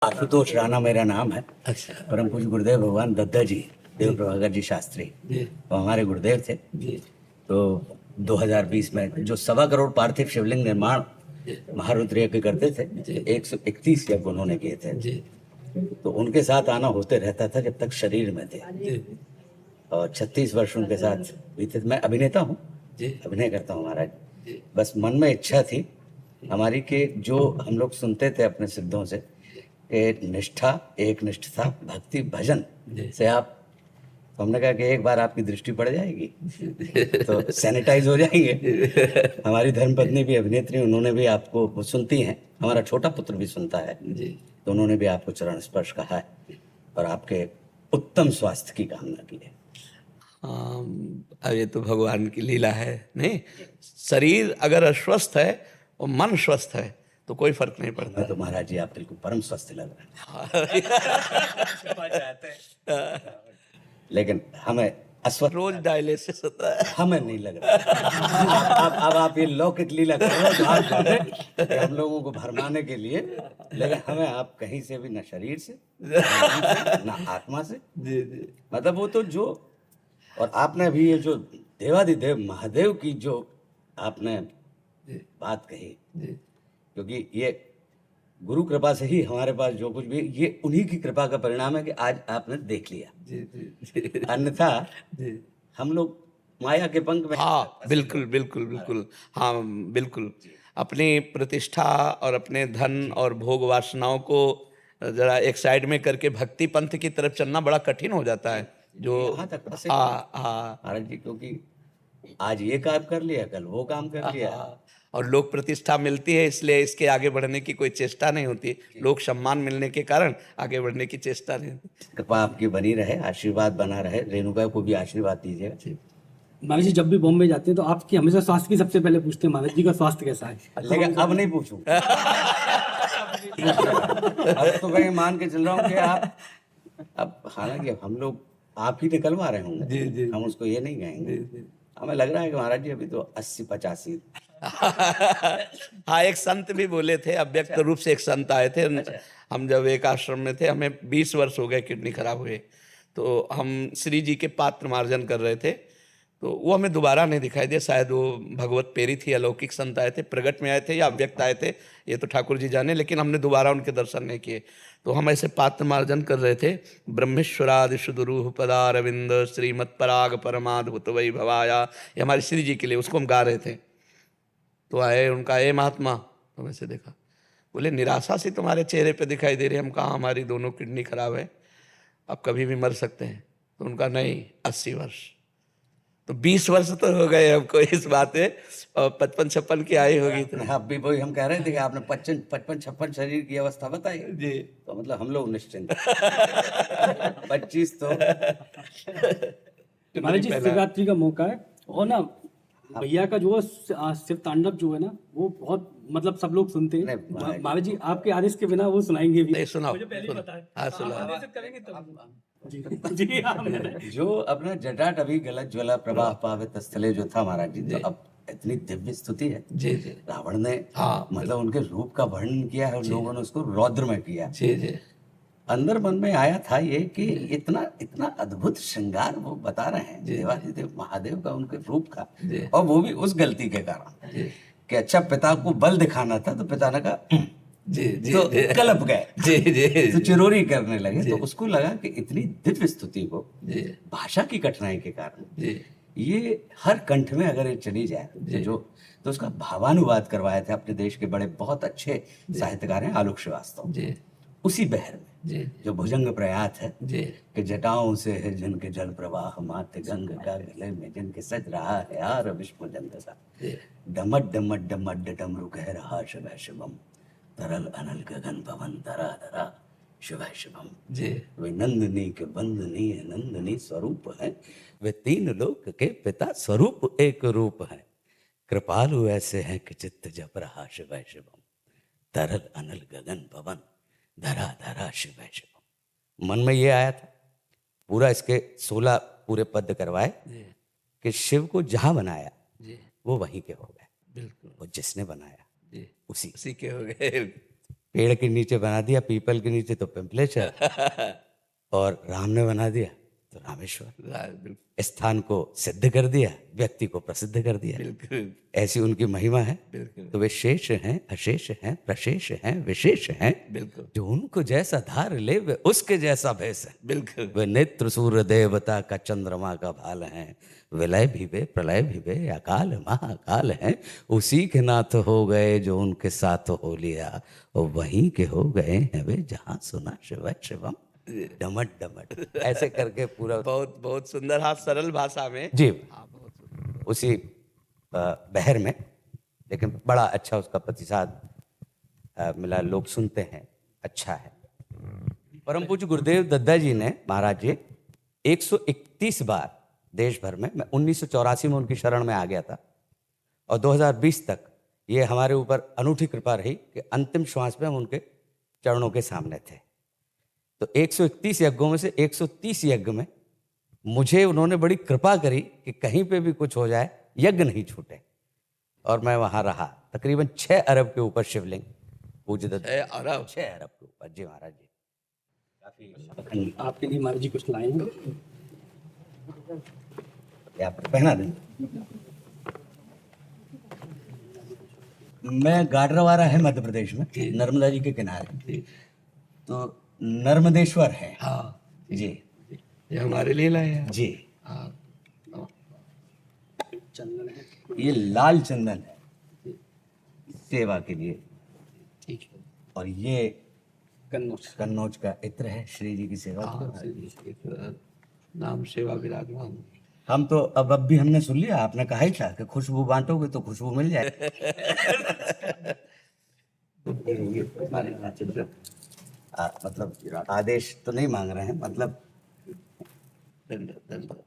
आशुतोष राणा मेरा नाम है। अच्छा परम पूज्य गुरुदेव भगवान दद्दा जी, देव प्रभाकर जी शास्त्री, जी वो हमारे गुरुदेव थे। जी तो 2020 में जो 1.25 करोड़ पार्थिव शिवलिंग निर्माण महारुद्र यज्ञ करते थे, 131 यज्ञ उन्होंने किए थे। जी तो उनके साथ आना होते रहता था जब तक शरीर में थे। जी और 36 वर्ष उनके साथ बीते। मैं अभिनेता हूँ, जी अभिनय करता हूँ महाराज। जी बस मन में इच्छा थी हमारी कि जो हम लोग सुनते थे अपने सिद्धों से, निष्ठा, एक निष्ठता, भक्ति, भजन से आप, तो हमने कहा कि एक बार आपकी दृष्टि पड़ जाएगी तो सैनिटाइज हो जाएंगे। हमारी धर्मपत्नी भी अभिनेत्री, उन्होंने भी आपको, वो सुनती हैं, हमारा छोटा पुत्र भी सुनता है, तो उन्होंने भी आपको चरण स्पर्श कहा है और आपके उत्तम स्वास्थ्य की कामना की है। अब ये तो भगवान की लीला है। नहीं, शरीर अगर अस्वस्थ है और मन स्वस्थ है तो कोई फर्क नहीं पड़ता। मैं तो महाराज जी आप बिल्कुल परम स्वस्थ लग रहे हैं। लेकिन हमें अस्वस्थ, रोज डायलिसिस होता है। हमें नहीं लग रहा। अब आप ये लौकिक लीला कर रहे हो हाथ जोड़े कि हम लोगों को भरमाने के लिए, लेकिन हमें आप कहीं से भी, ना शरीर से, ना आत्मा से, जी जी मतलब वो तो जो, और आपने अभी ये जो देवादिदेव महादेव की जो आपने बात कही, क्योंकि ये गुरु कृपा से ही हमारे पास जो कुछ भी, ये उन्हीं की कृपा का परिणाम है कि आज आपने देख लिया। जी जी अन्यथा जी हम लोग माया के पंख में। हाँ बिल्कुल बिल्कुल बिल्कुल, हाँ बिल्कुल। अपनी प्रतिष्ठा और अपने धन और भोग वासनाओं को जरा एक साइड में करके भक्ति पंथ की तरफ चलना बड़ा कठिन हो जाता है। जो यहाँ तक फंसे हाँ हाँ महाराज जी, क्योंकि आज ये काम कर लिया, कल वो काम कर लिया। और लोक प्रतिष्ठा मिलती है इसलिए इसके आगे बढ़ने की कोई चेष्टा नहीं होती। लोक सम्मान मिलने के कारण आगे बढ़ने की चेष्टा नहीं होती। कृपा आपकी बनी रहे, आशीर्वाद बना रहे, रेणुका को भी आशीर्वाद दीजिएगा। महाराज जी जब भी बॉम्बे जाते हैं तो आपकी हमेशा स्वास्थ्य की सबसे पहले पूछते हैं, महाराज जी का स्वास्थ्य कैसा है। लेकिन अब नहीं पूछूंगा। अब तो मैं मान के चल रहा हूँ कि आप, अब हालांकि हम लोग आप ही निकलवा रहे होंगे, जी जी हम उसको ये नहीं कहेंगे। हमें लग रहा है कि महाराज जी अभी तो 80-85। हाँ, एक संत भी बोले थे, अव्यक्त रूप से एक संत आए थे। हम जब एक आश्रम में थे, हमें 20 वर्ष हो गए किडनी खराब हुए, तो हम श्री जी के पात्र मार्जन कर रहे थे, तो वो हमें दोबारा नहीं दिखाई दिया। शायद वो भगवत पेरी थी, अलौकिक संत आए थे, प्रगट में आए थे या अव्यक्त आए थे, ये तो ठाकुर जी जाने, लेकिन हमने दोबारा उनके दर्शन नहीं किए। तो हम ऐसे पात्र मार्जन कर रहे थे, ब्रह्मेश्वरादि सुदुरूह पदारविंद श्रीमत् पराग परमाद्भुत वै भवाया, ये हमारे श्री जी के लिए, उसको हम गा रहे थे। तो आए, उनका ए महात्मा, तो वैसे देखा, बोले निराशा सी तुम्हारे चेहरे पे दिखाई दे रही है। हम कहा हमारी दोनों किडनी खराब है, अब कभी भी मर सकते हैं। तो उनका नहीं, 80 वर्ष। तो 20 वर्ष तो हो गए हमको इस बात में, और 55-56 की आई होगी। तो अब भी वही हम कह रहे थे कि आपने 55-56 शरीर की अवस्था बताई जी, तो मतलब हम लोग निश्चिंत। 25 तो महाराज जी शिवरात्रि का मौका है और ना भैया का जो शिव तांडव जो है ना, वो बहुत मतलब सब लोग सुनते हैं। महाराज जी आपके आदेश के बिना वो सुनाएंगे भी। नहीं सुनाओ, हाँ सुनाओ। जी हाँ, जो अपना जटाट अभी गलत ज्वला प्रवाह पावे तस्थले जो था महाराज जी, तो अब इतनी दिव्य स्तुति है। जी जी रावण ने हाँ मतलब उनके रूप का वर्णन किया है और लोगों ने उसको रौद्र में किया। जी जी अंदर मन में आया था ये कि इतना इतना अद्भुत श्रृंगार वो बता रहे हैं देवादिदेव महादेव का, उनके रूप का, और वो भी उस गलती के कारण कि अच्छा पिता को बल दिखाना था, तो पिता ने कहा जी जी तो कलप गए, जी जी तो चिरोरी करने लगे। तो उसको लगा कि इतनी दिव्य स्तुति को जी भाषा की कठिनाई के कारण जी ये हर कंठ में अगर ये चली जाए तो उसका भावानुवाद करवाए थे अपने देश के बड़े बहुत अच्छे साहित्यकार हैं आलोक श्रीवास्तव जी उसी बहर में, जी जो भुजंग प्रयात है जी कि जटाओं से है जिनके जल प्रवाह, माथे गंग का गले में जिनके सज रहा है यार विश्व जंग सा, डमट डमट डमट डमरू कह रहा शिवः शिवम, तरल अनल गगन पवन धरा धरा शिवः शिवम। जी वे नंदनी के बंदनी है, नंदनी स्वरूप है, वे 3 लोक के पिता स्वरूप एक रूप है, कृपालु ऐसे हैं कि चित्त जप रहा शिवः शिवम, तरल अनल गगन पवन धरा धरा शिवः शिवम। मन में ये आया था, पूरा इसके 16 पूरे पद करवाए कि शिव को जहां बनाया वो वहीं के हो गए, बिल्कुल, वो जिसने बनाया जी उसी उसी के हो गए। पेड़ के नीचे बना दिया, पीपल के नीचे तो पिंपलेश्वर, और राम ने बना दिया तो रामेश्वर। बिल्कुल स्थान को सिद्ध कर दिया, व्यक्ति को प्रसिद्ध कर दिया। बिल्कुल ऐसी उनकी महिमा है। बिल्कुल तो वे शेष हैं, अशेष हैं, प्रशेष हैं, विशेष हैं। बिल्कुल जो उनको जैसा धार ले वे उसके जैसा भेष है। बिल्कुल वे नेत्र सूर्य देवता का चंद्रमा का भाल हैं। विलय भी वे, प्रलय भी वे, अकाल महाकाल हैं। उसी के नाथ हो गए जो उनके साथ हो लिया, और वहीं के हो गए हैं वे जहाँ सुना शिव शिवम डमट डमट। ऐसे करके पूरा बहुत बहुत सुंदर, हाँ, सरल भाषा में। जी हाँ, बहुत सुंदर। उसी बहर में, लेकिन बड़ा अच्छा उसका प्रतिसाद मिला, लोग सुनते हैं, अच्छा है। परम पूज्य गुरुदेव दद्दा जी ने, महाराज जी, 131 बार देश भर में, मैं 1984 में उनकी शरण में आ गया था, और 2020 तक ये हमारे ऊपर अनूठी कृपा रही कि अंतिम श्वास में हम उनके चरणों के सामने थे। तो 131 यज्ञों में से 130 यज्ञ में मुझे उन्होंने बड़ी कृपा करी कि कहीं पे भी कुछ हो जाए यज्ञ नहीं छूटे, और मैं वहां रहा। तकरीबन 6 अरब के ऊपर शिवलिंग पूज्य दत्ता, 6 अरब 6 अरब के ऊपर। जी महाराज जी, काफी आपके लिए महाराज जी कुछ लाए हैं। आप पहना दें। मैं गाडरवारा है मध्य प्रदेश में, नर्मदा जी के किनारे, तो नर्मदेश्वर है। हाँ जी ये हमारे लिए लाए हैं। जी। हाँ चंदन है, ये लाल चंदन है सेवा के लिए, ठीक है। और ये कन्नौज। कन्नौज का इत्र है श्री जी की सेवा के हाँ, लिए। एक नाम सेवा विराजमान। हम तो अब भी हमने सुन लिया, आपने कहा ही था कि खुशबू बांटोगे तो खुशबू मिल जाए। मतलब आदेश तो नहीं मांग रहे हैं, मतलब धन्यवाद।